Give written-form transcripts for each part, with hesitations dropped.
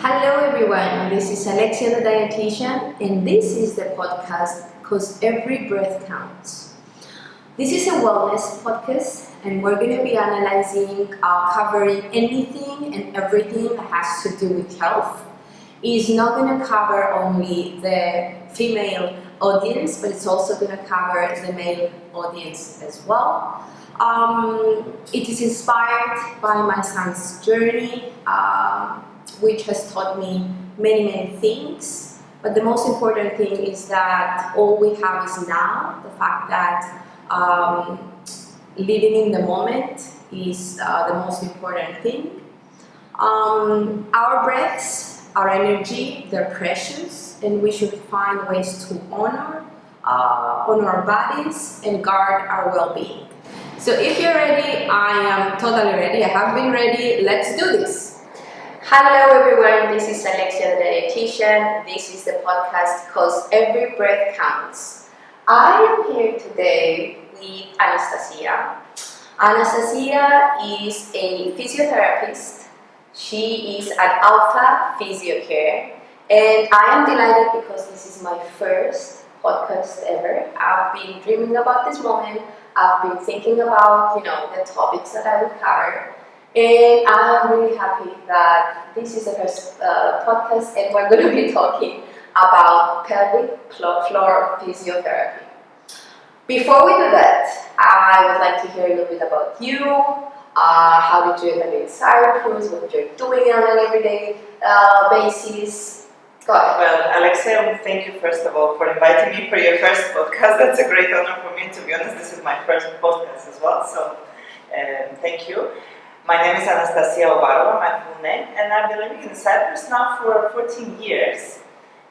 Hello everyone, this is Alexia the dietitian, and this is the podcast because every breath counts. This is a wellness podcast, and we're going to be analyzing, covering anything and everything that has to do with health. It's not going to cover only the female audience, but it's also going to cover the male audience as well. It is inspired by my son's journey, which has taught me many things. But the most important thing is that all we have is now. The fact that living in the moment is the most important thing. Our breaths, our energy, they're precious, and we should find ways to honor our bodies and guard our well-being. So if you're ready, I am totally ready. I have been ready. Let's do this. Hello everyone, this is Alexia the dietitian. This is the podcast because every breath counts. I am here today with Anastasia. Anastasia is a physiotherapist. She is at Alpha Physio Care, and I am delighted because this is my first podcast ever. I've been dreaming about this moment. I've been thinking about, the topics that I would cover. And I'm really happy that this is the first podcast, and we're going to be talking about pelvic floor physiotherapy. Before we do that, I would like to hear a little bit about you. How did you end up in Cyprus? What you're doing on an everyday basis? Go ahead. Well, Alexia, thank you first of all for inviting me for your first podcast. That's a great honor for me. To be honest, this is my first podcast as well, so thank you. My name is Anastasia, my full name, and I've been living in Cyprus now for 14 years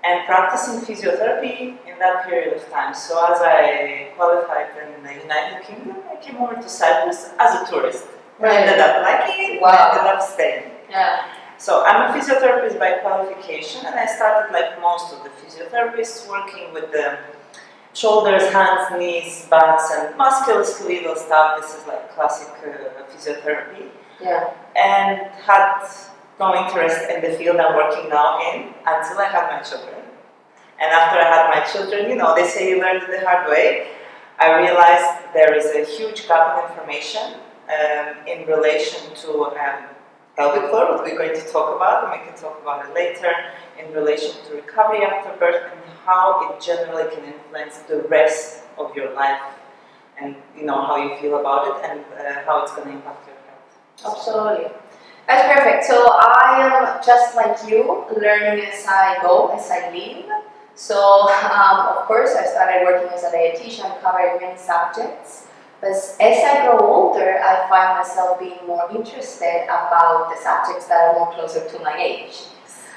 and practicing physiotherapy in that period of time. So as I qualified in the United Kingdom, I came over to Cyprus as a tourist. Right. I ended up liking it, Wow. I ended up staying. Yeah. So I'm a physiotherapist by qualification, and I started like most of the physiotherapists working with the shoulders, hands, knees, backs, and musculoskeletal stuff. This is like classic physiotherapy. Yeah. And had no interest in the field I'm working now in until I had my children. And after I had my children, they say you learn the hard way. I realized there is a huge gap in information in relation to pelvic floor, what we're going to talk about, and we can talk about it later, in relation to recovery after birth and how it generally can influence the rest of your life, and how you feel about it and how it's going to impact your health. Absolutely. That's perfect. So I am just like you, learning as I go, as I live. So of course I started working as a dietitian, covering many subjects. But as I grow older, I find myself being more interested about the subjects that are more closer to my age.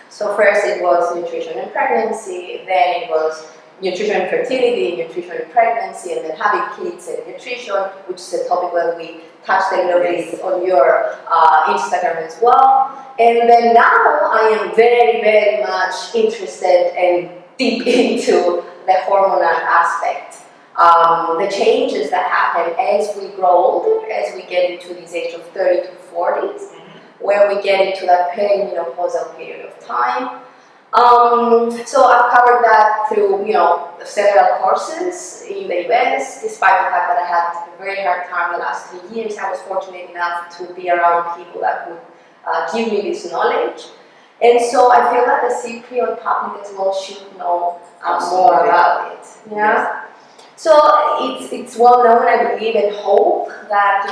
So first it was nutrition and pregnancy, then it was nutrition and fertility, nutrition and pregnancy, and then having kids and nutrition, which is a topic that we touched a little bit on your Instagram as well. And then now I am very much interested and deep into the hormonal aspect. The changes that happen as we grow older, as we get into this age of 30 to 40s, where we get into that perimenopausal period of time. So I've covered that through, several courses in the US. Despite the fact that I had a very hard time the last 3 years, I was fortunate enough to be around people that would give me this knowledge. And so I feel that the Cypriot public as well should know more about it. Yeah. So it's well known, I believe, and hope that,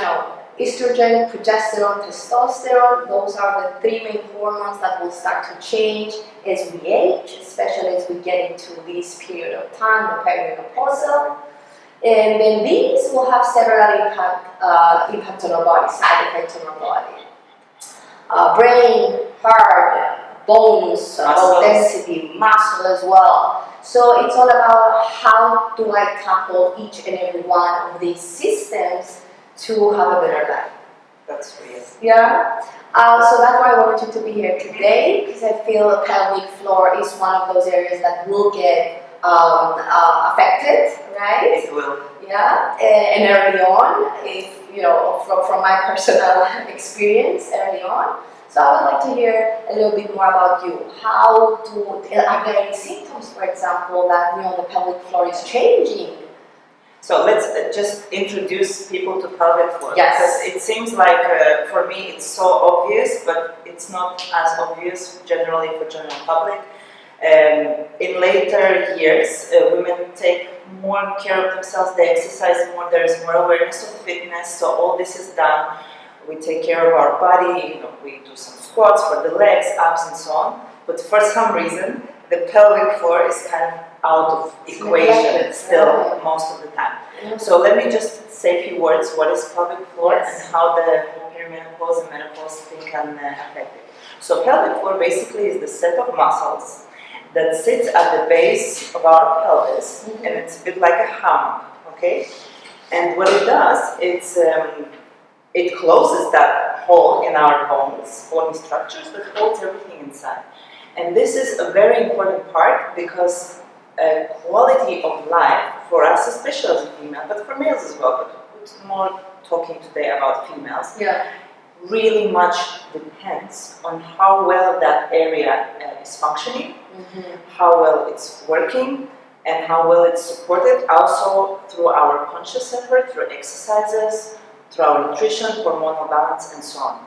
estrogen, progesterone, testosterone, those are the three main hormones that will start to change as we age, especially as we get into this period of time, the perimenopausal. And then these will have several impact on our body, side effects on our body. Brain, heart, bones, bone density, muscle as well. So it's all about how do I tackle each and every one of these systems to have a better life. That's real. Yeah. So that's why I wanted you to be here today, because I feel the pelvic floor is one of those areas that will get affected, right? It will. Yeah. And early on, if from my personal experience early on. So I would like to hear a little bit more about you. Are there any symptoms, for example, that the pelvic floor is changing? So let's just introduce people to pelvic floor. Yes. Because it seems like, for me, it's so obvious, but it's not as obvious generally for general public. In later years, women take more care of themselves, they exercise more, there is more awareness of fitness, so all this is done. We take care of our body, we do some squats for the legs, abs and so on, but for some reason, the pelvic floor is kind of out of equation still most of the time. So let me just say a few words, what is pelvic floor and how the perimenopause and menopause thing can affect it. So pelvic floor basically is the set of muscles that sits at the base of our pelvis, and it's a bit like a hammock, okay? And what it does, it closes that hole in our bones, bony structures that holds everything inside. And this is a very important part because quality of life for us, especially as a female, but for males as well, but more talking today about females, really much depends on how well that area is functioning, how well it's working, and how well it's supported also through our conscious effort, through exercises, through our nutrition, hormonal balance, and so on.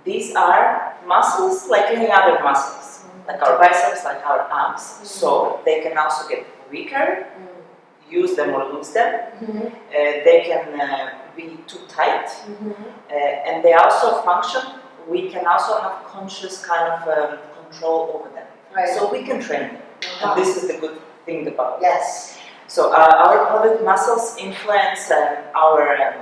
These are muscles like any other muscles, like our biceps, like our arms, so they can also get weaker, use them or lose them, they can be too tight, and they also function, we can also have conscious kind of control over them. So we can train them, and this is the good thing about it. Yes. So our pelvic muscles influence our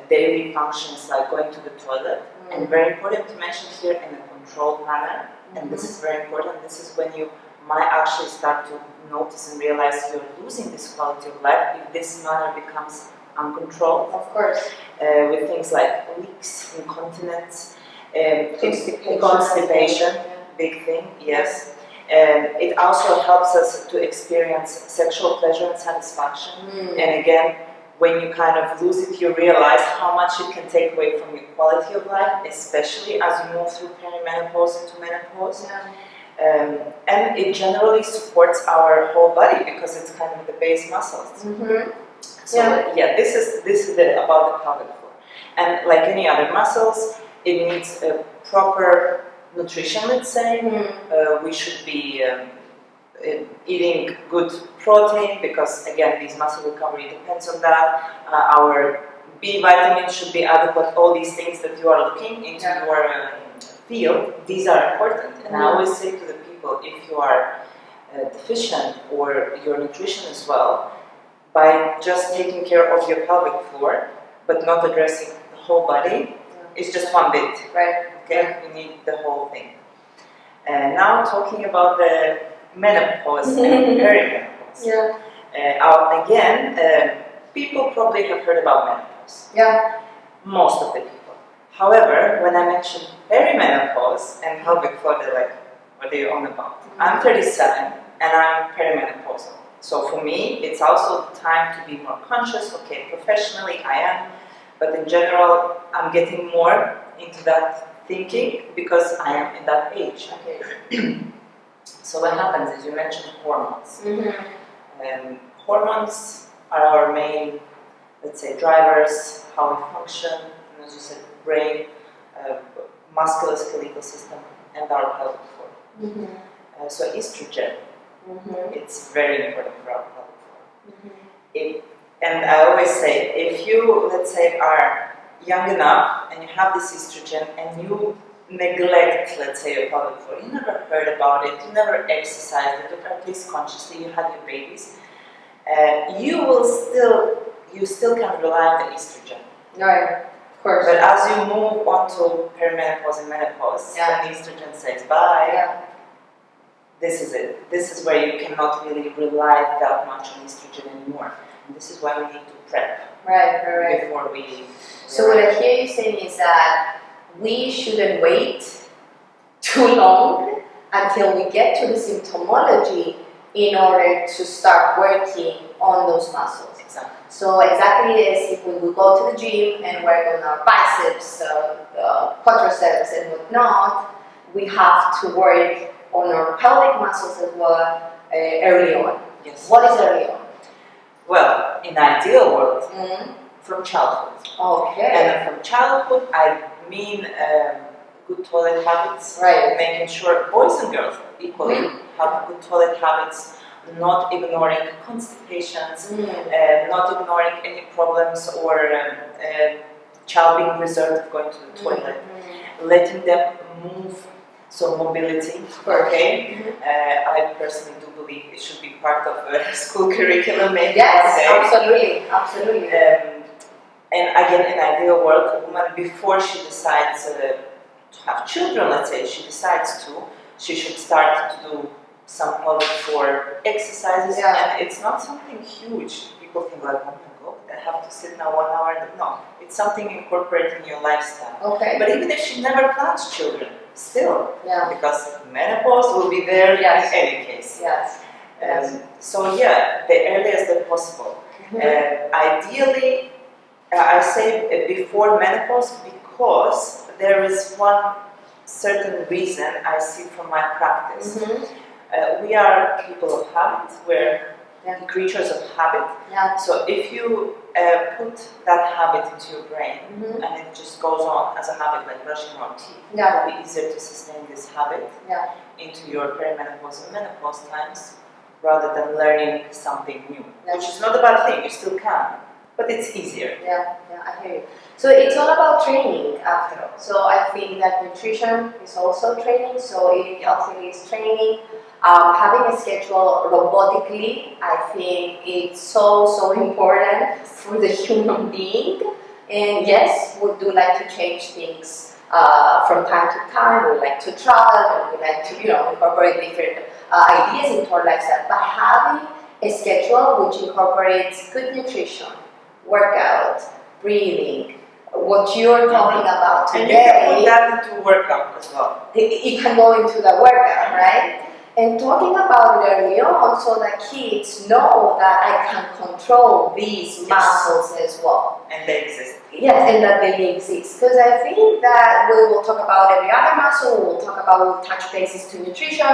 daily functions like going to the toilet, and very important to mention here in a controlled manner, and this is very important, this is when you might actually start to notice and realize you're losing this quality of life if this manner becomes uncontrolled. Of course. With things like leaks, incontinence, constipation, big thing, yes. It also helps us to experience sexual pleasure and satisfaction. And again, when you kind of lose it, you realize how much it can take away from your quality of life, especially as you move through perimenopause into menopause. And it generally supports our whole body because it's kind of the base muscles. So this is about the pelvic floor. And like any other muscles, it needs a proper nutrition, let's say. We should be eating good protein because, again, this muscle recovery depends on that. Our B vitamins should be adequate. All these things that you are looking into your field, these are important. And I always say to the people, if you are deficient or your nutrition as well, by just taking care of your pelvic floor, but not addressing the whole body, it's just one bit. Okay, you need the whole thing. And now talking about the menopause and perimenopause. Again, people probably have heard about menopause. Most of the people. However, when I mention perimenopause and pelvic floor, they're like, what are you on about? I'm 37 and I'm perimenopausal. So for me, it's also time to be more conscious. Okay, professionally I am, but in general, I'm getting more into that thinking because I am in that age. So what happens is you mentioned hormones. Hormones are our main, let's say, drivers, how we function, and as you said, brain, musculoskeletal system, and our pelvic floor. So estrogen, it's very important for our pelvic floor. And I always say, if you, let's say, are young enough and you have this estrogen and you neglect, let's say, your pelvic floor, you never heard about it, you never exercised it, or at least consciously you had your babies, you still can rely on the estrogen. Of course. But as you move on to perimenopause and menopause, when estrogen says bye, this is it. This is where you cannot really rely that much on estrogen anymore. And this is why we need to prep. Before we... So what I hear you saying is that we shouldn't wait too long until we get to the symptomology in order to start working on those muscles. Exactly. So exactly as if we would go to the gym and work on our biceps, quadriceps and whatnot, we have to work on our pelvic muscles as well early on. Yes. What is early on? Well, in ideal world, Mm-hmm. from childhood. Okay. And from childhood, I mean good toilet habits, Right. making sure boys and girls equally have good toilet habits, not ignoring constipations, not ignoring any problems or child being reserved of going to the toilet, letting them move, so mobility, okay? I personally do believe it should be part of a school curriculum maybe Yes, one absolutely, day. absolutely. And again, in ideal world, a woman, before she decides to have children, let's say, she decides to, she should start to do some pelvic floor exercises, and it's not something huge. People think like, oh my god, I have to sit now 1 hour. No, it's something incorporated in your lifestyle. Okay. But even if she never plans children, still, Yeah. because menopause will be there in any case. Yes. So yeah, the earliest as possible. Ideally, I say before menopause because there is one certain reason I see from my practice. We are people of habit, we're creatures of habit. So if you put that habit into your brain and it just goes on as a habit, like brushing your teeth, it will be easier to sustain this habit into your perimenopause and menopause times rather than learning something new, which is not a bad thing, you still can. But it's easier. Yeah, I hear you. So it's all about training after all. So I think that nutrition is also training. So eating healthily is training. Having a schedule robotically, I think it's so important for the human being. And yes, we do like to change things from time to time. We like to travel and we like to, incorporate different ideas into our lifestyle. But having a schedule which incorporates good nutrition, workout, breathing, what you're talking about today. And you can put that into workout as well. It can go into the workout, right? And talking about it early on, so that kids know that I can control these muscles as well. And they exist. Yes, and that they exist. Because I think that we will talk about every other muscle, we'll touch bases to nutrition,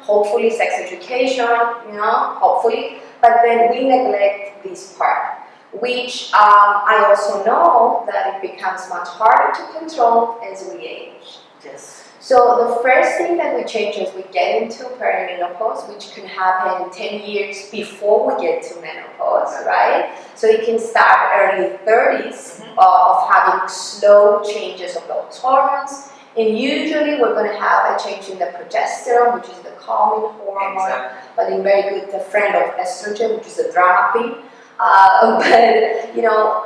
hopefully sex education, hopefully. But then we neglect this part, which I also know that it becomes much harder to control as we age. Yes. So the first thing that we change as we get into perimenopause, which can happen 10 years before we get to menopause, right? So it can start early 30s of having slow changes of those hormones. And usually we're going to have a change in the progesterone, which is the calming hormone, but in very good, the friend of estrogen, which is the drama queen. But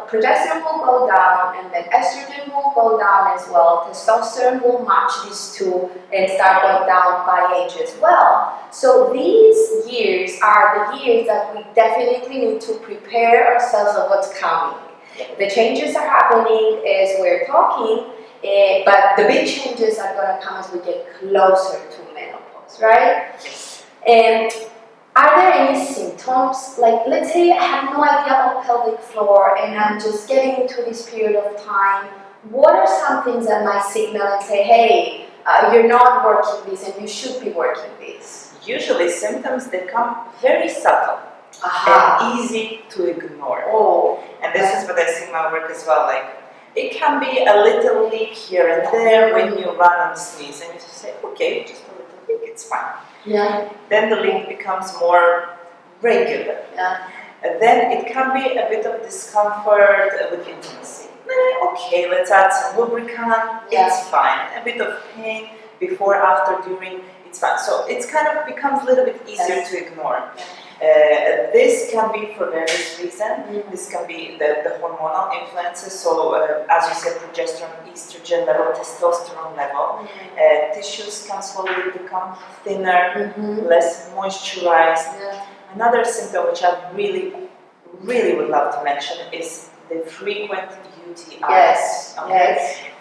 progesterone will go down, and then estrogen will go down as well. Testosterone will match these two and start going down by age as well. So these years are the years that we definitely need to prepare ourselves of what's coming. The changes are happening as we're talking, but the big changes are going to come as we get closer to menopause, right? And are there any symptoms? Like, let's say I have no idea about pelvic floor and I'm just getting into this period of time. What are some things that might signal and say, hey, you're not working this and you should be working this? Usually symptoms, they come very subtle and easy to ignore. And this is what I see in my work as well. Like, it can be a little leak here and there when you run and sneeze and you just say, okay, just a little leak, it's fine. Then the leak becomes more regular. And then it can be a bit of discomfort with intimacy. Okay, let's add some lubricant, it's fine. A bit of pain before, after, during, it's fine. So it kind of becomes a little bit easier to ignore. This can be for various reasons. This can be the hormonal influences. So, as you said, progesterone, estrogen level, testosterone level. Tissues can slowly become thinner, less moisturized. Another symptom which I really would love to mention is the frequent UTIs.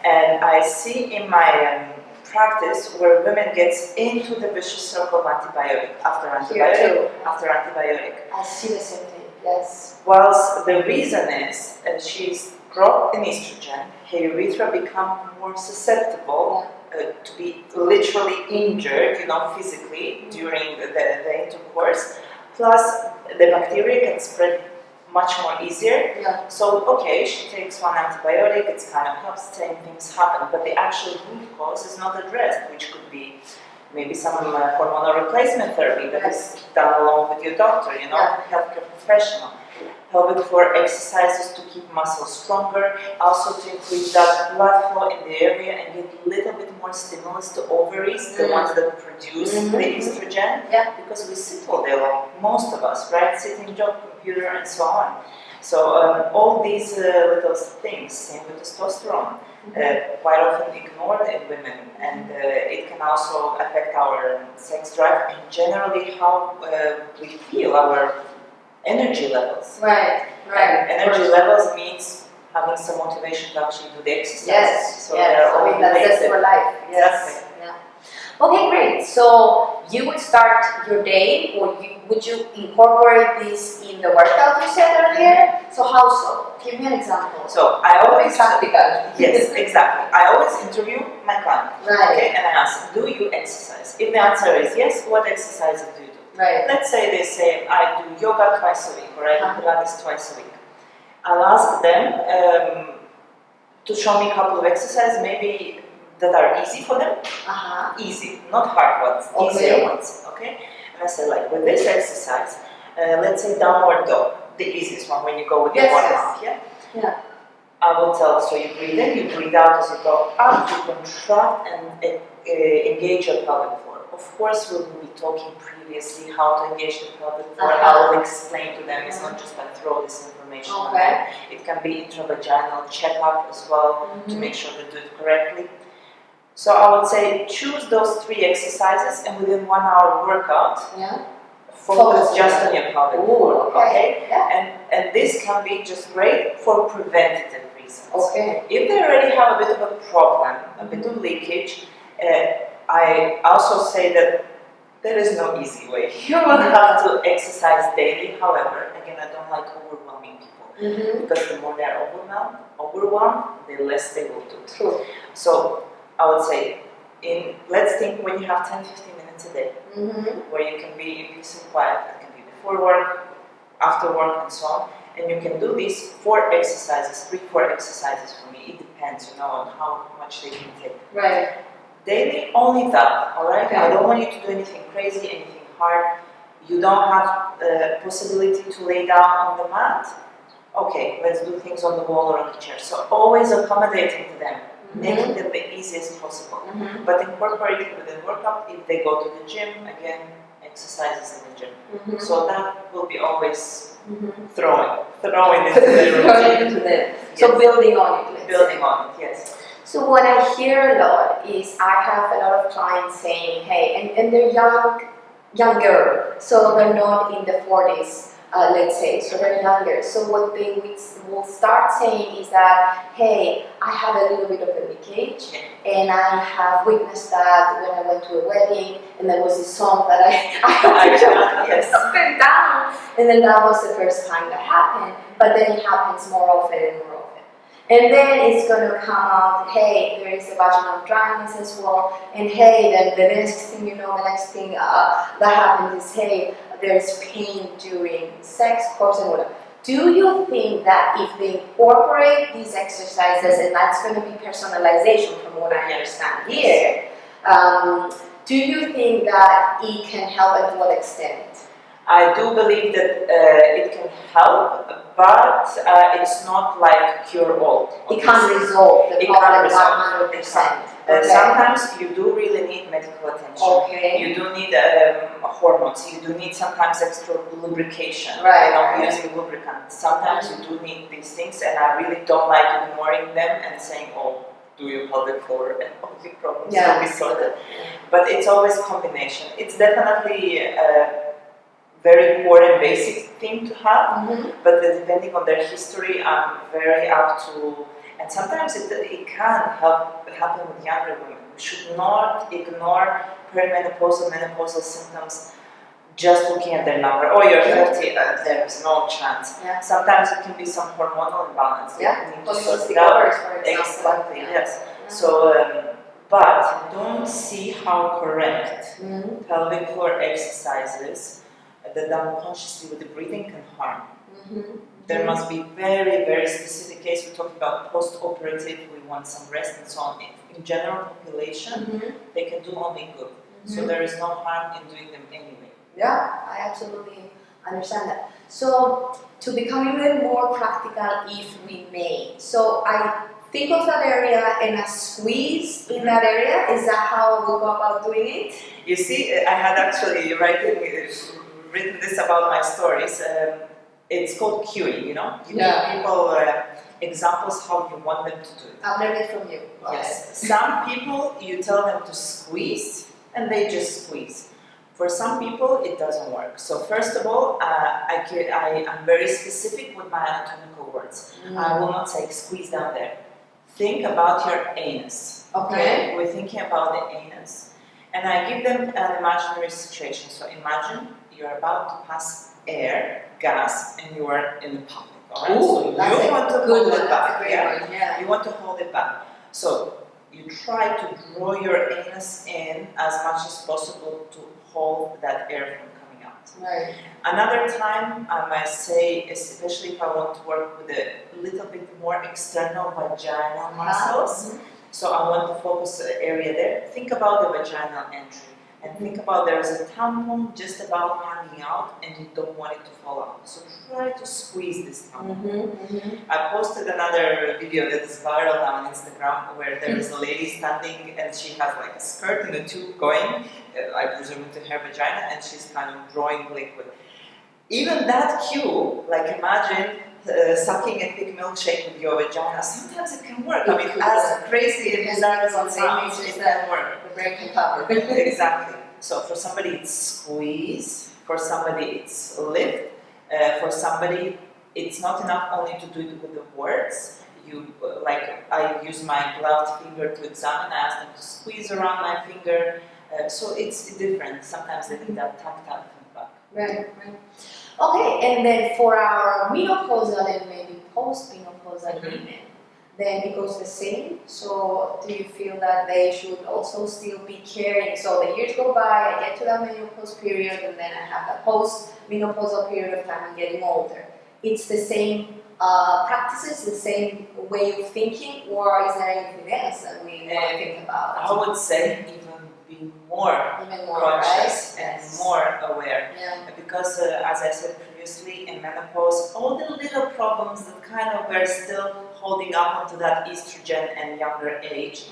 And I see in my practice where women gets into the vicious circle of antibiotic after antibiotic. I see the same thing, yes. Whilst the reason is she's dropped in estrogen, her urethra become more susceptible to be literally injured, physically during the intercourse. Plus, the bacteria can spread much more easier. Yeah. So, okay, she takes one antibiotic, it's kind of helps, same things happen, but the actual root cause is not addressed, which could be maybe some hormonal replacement therapy that is done along with your doctor, healthcare professional. Pelvic floor exercises to keep muscles stronger, also to increase that blood flow in the area and give a little bit more stimulus to ovaries, the ones that produce the estrogen, because we sit all day long, most of us, right? Sitting, job, computer, and so on. So all these little things, same with testosterone, quite often ignored in women, and it can also affect our sex drive and generally how we feel, our energy levels. Right. And energy levels means having some motivation to actually do the exercise. Yes. So they're all that's for life. Yes. Exactly. Yeah. Okay, great. So you would start your day, or would you incorporate this in the workout you said earlier? So how so? Give me an example. So I always practical. Yes, exactly. I always interview my client. Right. Okay, and I ask, do you exercise? If the answer is yes, what exercises do you do? Right. Let's say they say, I do yoga twice a week, or I do Pilates twice a week. I'll ask them to show me a couple of exercises, maybe that are easy for them. Easy, not hard ones, easier ones. Okay? And I say, like, with this exercise, let's say downward dog, the easiest one when you go with your one arm. Yeah. I will tell, so you breathe in, you breathe out as you go up, you contract and engage your pelvic floor. Of course, we will be talking previously how to engage the pelvic floor. I will explain to them. It's not just I throw this information on them. It can be intravaginal checkup as well to make sure they do it correctly. So I would say choose those 3 exercises and within 1 hour workout, focus just on your pelvic floor. Okay? And this can be just great for preventative reasons. If they already have a bit of a problem, a bit of leakage, I also say that there is no easy way. You will have to exercise daily. However, again, I don't like overwhelming people because the more they're overwhelmed, the less they will do. True. So I would say, let's think when you have 10-15 minutes a day, where you can be in peace and quiet. It can be before work, after work, and so on. And you can do these 4 exercises, 3-4 exercises for me. It depends, on how much they can take. Right. Daily, only that, alright? I don't want you to do anything crazy, anything hard. You don't have the possibility to lay down on the mat. Okay, let's do things on the wall or on the chair. So always accommodating to them, making them the easiest possible. But incorporating within workout, if they go to the gym, again, exercises in the gym. So that will be always throwing into the routine. So building on it. Building on it, yes. So what I hear a lot is I have a lot of clients saying, hey, and they're younger, so they're not in the 40s, let's say, so they're younger. So what they will start saying is that, hey, I have a little bit of a leakage, and I have witnessed that when I went to a wedding, and there was this song that I had to jump up and down, and then that was the first time that happened, but then it happens more often and more often. And then it's going to come out, hey, there is a vaginal dryness as well, and hey, then the next thing you know, the next thing that happens is, hey, there's pain during sex, course, and whatever. Do you think that if they incorporate these exercises, and that's going to be personalization from what I understand here, do you think that it can help and to what extent? I do believe that it can help, but it's not like cure-all. It can't resolve the problem 100%. Sometimes you do really need medical attention. You do need hormones. You do need sometimes extra lubrication. Using lubricants. Sometimes you do need these things, and I really don't like ignoring them and saying, oh, do your pelvic floor and all your problems will be sorted. But it's always combination. It's definitely very core and basic thing to have, but depending on their history, I'm very up to, and sometimes it can happen with younger women. We should not ignore perimenopausal, menopausal symptoms just looking at their number. Oh, you're 30, there is no chance. Sometimes it can be some hormonal imbalance. Polycystic ovaries, for example. Exactly, yes. So, but don't see how correct pelvic floor exercises that done consciously with the breathing can harm. There must be very, very specific case. We're talking about post-operative, we want some rest and so on. In general population, they can do only good. So there is no harm in doing them anyway. Yeah, I absolutely understand that. So to become even more practical, if we may, so I think of that area and a squeeze in that area. Is that how we go about doing it? You see, I had actually written this about my stories. It's called cueing, you know? You give people examples how you want them to do it. I've learned it from you. Yes. Some people, you tell them to squeeze, and they just squeeze. For some people, it doesn't work. So first of all, I'm very specific with my anatomical words. I will not say squeeze down there. Think about your anus. Okay? We're thinking about the anus. And I give them an imaginary situation. So imagine you're about to pass air, gas, and you are in the public. All right? So you want to hold it back. Yeah? You want to hold it back. So you try to draw your anus in as much as possible to hold that air from coming out. Right. Another time, I might say, especially if I want to work with a little bit more external vaginal muscles, so I want to focus the area there. Think about the vaginal entry. And think about there is a tampon just about hanging out and you don't want it to fall out. So try to squeeze this tampon. I posted another video that is viral now on Instagram where there is a lady standing and she has like a skirt and a tube going, I presume into her vagina, and she's kind of drawing liquid. Even that cue, like imagine sucking a thick milkshake with your vagina, sometimes it can work. I mean, as crazy and bizarre as it sounds, it can work. The brain can cover. Exactly. So for somebody it's squeeze, for somebody it's lift, for somebody it's not enough only to do it with the words. You like I use my gloved finger to examine. I ask them to squeeze around my finger. So it's different. Sometimes they need that tactile feedback. Right. Okay, and then for our menopausal and maybe post-menopausal women, then it goes the same. So do you feel that they should also still be caring? So the years go by, I get to that menopause period, and then I have that post-menopausal period of time. I'm getting older. It's the same practices, the same way of thinking, or is there anything else that we want to think about? I would say even be more conscious and more aware. Because as I said previously, in menopause, all the little problems that kind of were still holding up onto that estrogen and younger age,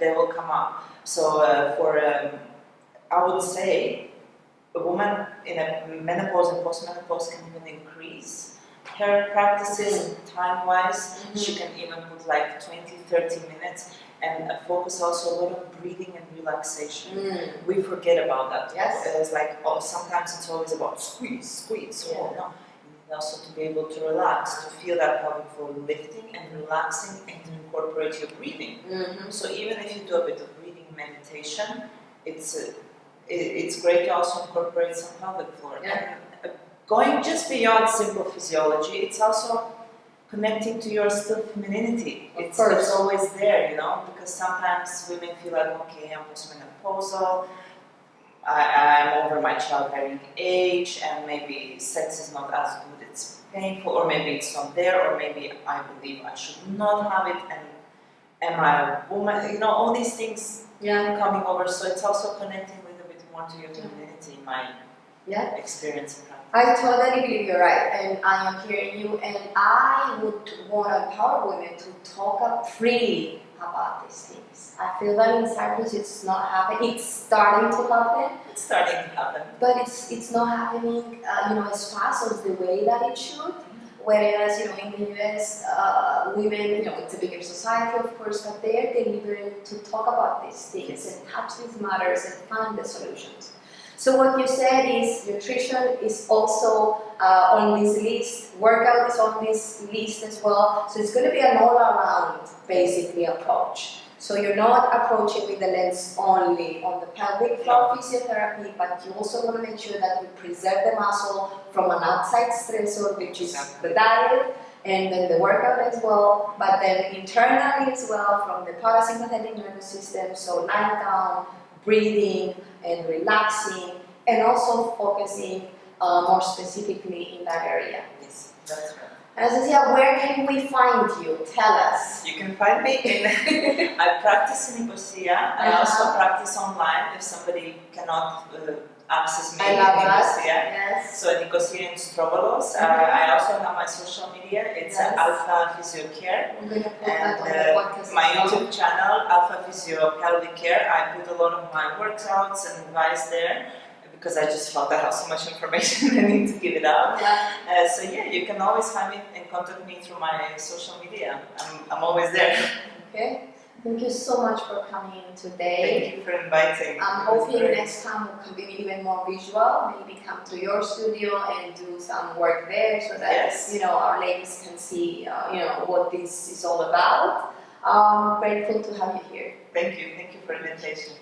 they will come up. So I would say a woman in a menopause and post-menopause can even increase her practices time-wise. She can even put like 20-30 minutes and focus also a lot on breathing and relaxation. We forget about that. It's like, sometimes it's always about squeeze. No, you need also to be able to relax, to feel that pelvic floor lifting and relaxing and to incorporate your breathing. So even if you do a bit of breathing meditation, it's great to also incorporate some pelvic floor. And going just beyond simple physiology, it's also connecting to your still femininity. It's always there, you know, because sometimes women feel like, okay, I'm postmenopausal, I'm over my childbearing age, and maybe sex is not as good, it's painful, or maybe it's not there, or maybe I believe I should not have it, and am I a woman? You know, all these things coming over, so it's also connecting a little bit more to your femininity in my experience and practice. I totally believe you're right, and I am hearing you, and I would want to empower women to talk up freely about these things. I feel that in Cyprus it's not happening. It's starting to happen. It's starting to happen. But it's not happening, as fast as the way that it should. Whereas, in the US, women, it's a bigger society, of course, but they're deliberate to talk about these things and touch these matters and find the solutions. So what you said is nutrition is also on this list, workout is on this list as well. So it's going to be an all-around, basically, approach. So you're not approaching with the lens only on the pelvic floor physiotherapy, but you also want to make sure that you preserve the muscle from an outside stressor, which is the diet, and then the workout as well, but then internally as well from the parasympathetic nervous system, so lying down, breathing and relaxing, and also focusing more specifically in that area. Yes, that's right. Anastasia, where can we find you? Tell us. You can find me in, I practice in Nicosia. I also practice online if somebody cannot access me I in love that. Nicosia. Yes. So Nicosia and Strobolos. I also have my social media. It's Alpha Physio Care. I'm going to put And that on the podcast. my YouTube channel, Alpha Physio Pelvic Care, I put a lot of my workouts and advice there because I just felt I have so much information I need to give it out. Yeah. So yeah, you can always find me and contact me through my social media. I'm always there. Okay. Thank you so much for coming today. Thank you for inviting. I'm hoping next time we can be even more visual, maybe come to your studio and do some work there so that our ladies can see what this is all about. Grateful to have you here. Thank you for the invitation.